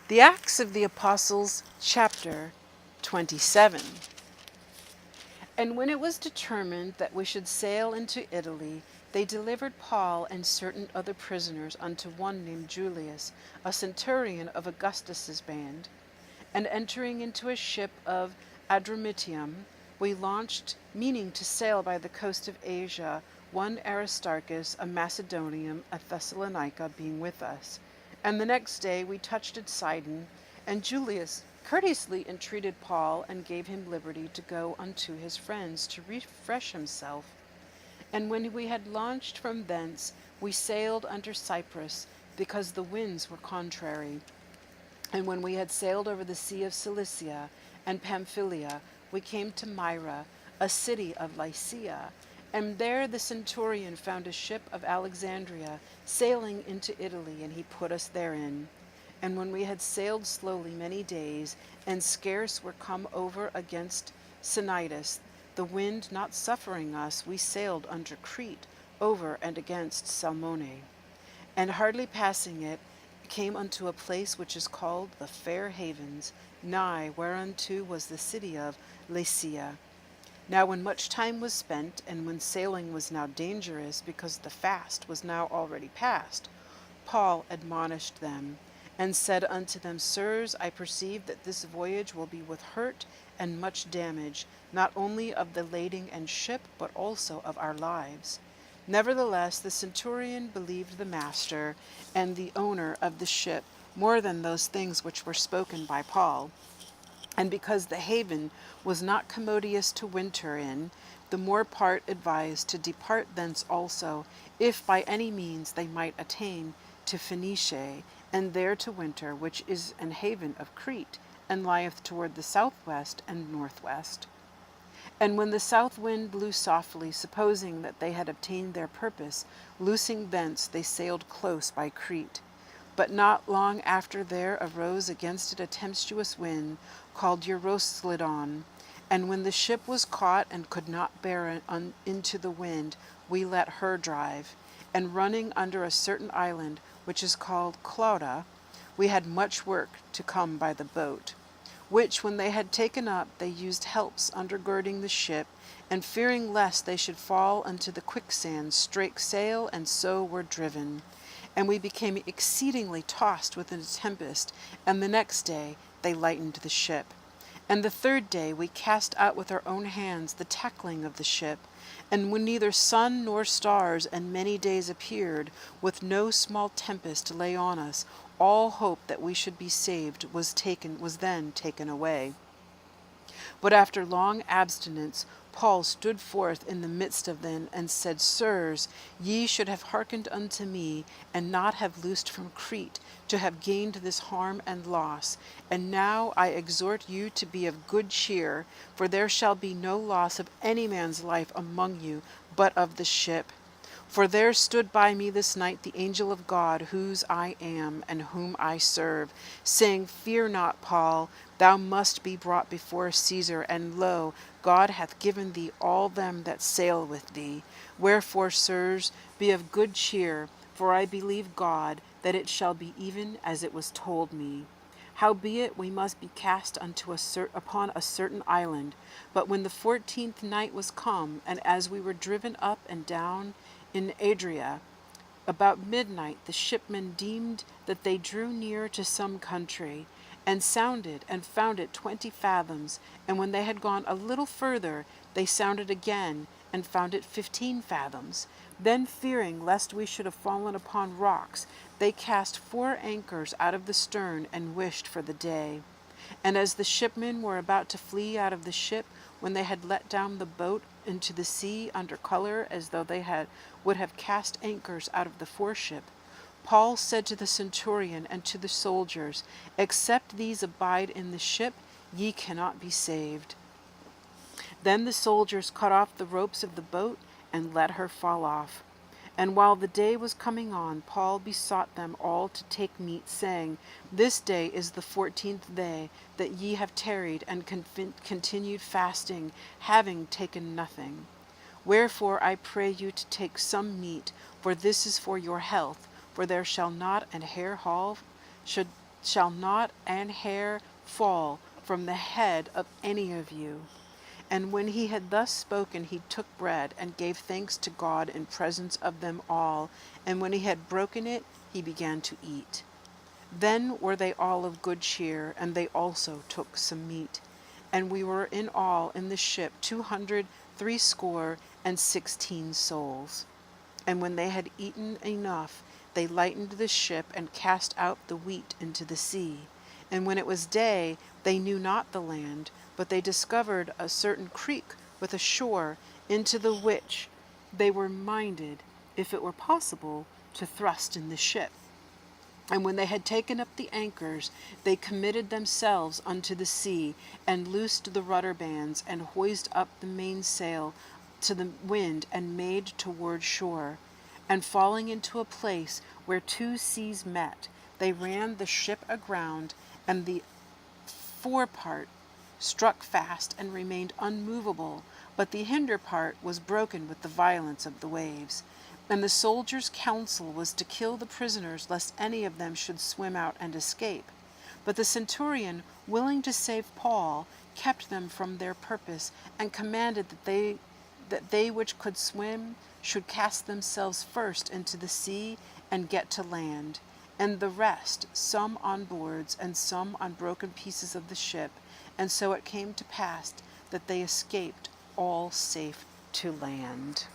The Acts of the Apostles, chapter 27. And when it was determined that we should sail into Italy, they delivered Paul and certain other prisoners unto one named Julius, a centurion of Augustus's band. And entering into a ship of Adramyttium, we launched, meaning to sail by the coast of Asia, one Aristarchus, a Macedonian, a Thessalonica, being with us. And the next day we touched at Sidon, and Julius courteously entreated Paul and gave him liberty to go unto his friends to refresh himself. And when we had launched from thence, we sailed under Cyprus, because the winds were contrary. And when we had sailed over the sea of Cilicia and Pamphylia, we came to Myra, a city of Lycia. And there the centurion found a ship of Alexandria sailing into Italy, and he put us therein. And when we had sailed slowly many days, and scarce were come over against Cnidus, the wind not suffering us, we sailed under Crete, over and against Salmone. And hardly passing it, came unto a place which is called the Fair Havens, nigh whereunto was the city of Lasea. Now when much time was spent, and when sailing was now dangerous, because the fast was now already past, Paul admonished them, and said unto them, Sirs, I perceive that this voyage will be with hurt and much damage, not only of the lading and ship, but also of our lives. Nevertheless, the centurion believed the master and the owner of the ship more than those things which were spoken by Paul. And because the haven was not commodious to winter in, the more part advised to depart thence also, if by any means they might attain to Phoenicia, and there to winter, which is an haven of Crete, and lieth toward the southwest and northwest. And when the south wind blew softly, supposing that they had obtained their purpose, loosing thence they sailed close by Crete. But not long after there arose against it a tempestuous wind, called Euroslydon. And when the ship was caught and could not bear into the wind, we let her drive. And running under a certain island, which is called Clauda, we had much work to come by the boat. Which when they had taken up, they used helps undergirding the ship, and fearing lest they should fall unto the quicksand, strake sail, and so were driven. And we became exceedingly tossed with a tempest, and the next day they lightened the ship. And the third day we cast out with our own hands the tackling of the ship. And when neither sun nor stars and many days appeared, with no small tempest lay on us, all hope that we should be saved was then taken away. But after long abstinence, Paul stood forth in the midst of them, and said, Sirs, ye should have hearkened unto me, and not have loosed from Crete, to have gained this harm and loss. And now I exhort you to be of good cheer, for there shall be no loss of any man's life among you, but of the ship. For there stood by me this night the angel of God, whose I am, and whom I serve, saying, Fear not, Paul, thou must be brought before Caesar, and lo, God hath given thee all them that sail with thee. Wherefore, sirs, be of good cheer, for I believe God, that it shall be even as it was told me. Howbeit we must be cast upon a certain island. But when the 14th night was come, and as we were driven up and down in Adria, about midnight the shipmen deemed that they drew near to some country, and sounded, and found it 20 fathoms. And when they had gone a little further, they sounded again, and found it 15 fathoms. Then, fearing lest we should have fallen upon rocks, they cast 4 anchors out of the stern, and wished for the day. And as the shipmen were about to flee out of the ship, when they had let down the boat into the sea under color, as though they would have cast anchors out of the foreship, Paul said to the centurion and to the soldiers, Except these abide in the ship, ye cannot be saved. Then the soldiers cut off the ropes of the boat, and let her fall off. And while the day was coming on, Paul besought them all to take meat, saying, This day is the 14th day that ye have tarried and continued fasting, having taken nothing. Wherefore I pray you to take some meat, for this is for your health, for there shall not an hair fall shall not an hair fall from the head of any of you. And when he had thus spoken, he took bread and gave thanks to God in presence of them all. And when he had broken it, he began to eat. Then were they all of good cheer, and they also took some meat. And we were in all in the ship 260 souls. And when they had eaten enough, they lightened the ship and cast out the wheat into the sea. And when it was day, they knew not the land, but they discovered a certain creek with a shore, into the which they were minded, if it were possible, to thrust in the ship. And when they had taken up the anchors, they committed themselves unto the sea, and loosed the rudder bands, and hoised up the mainsail to the wind, and made toward shore. And falling into a place where two seas met, they ran the ship aground, and the forepart struck fast and remained unmovable, but the hinder part was broken with the violence of the waves. And the soldiers' counsel was to kill the prisoners, lest any of them should swim out and escape. But the centurion, willing to save Paul, kept them from their purpose, and commanded that they which could swim should cast themselves first into the sea and get to land, and the rest, some on boards and some on broken pieces of the ship. And so it came to pass that they escaped all safe to land.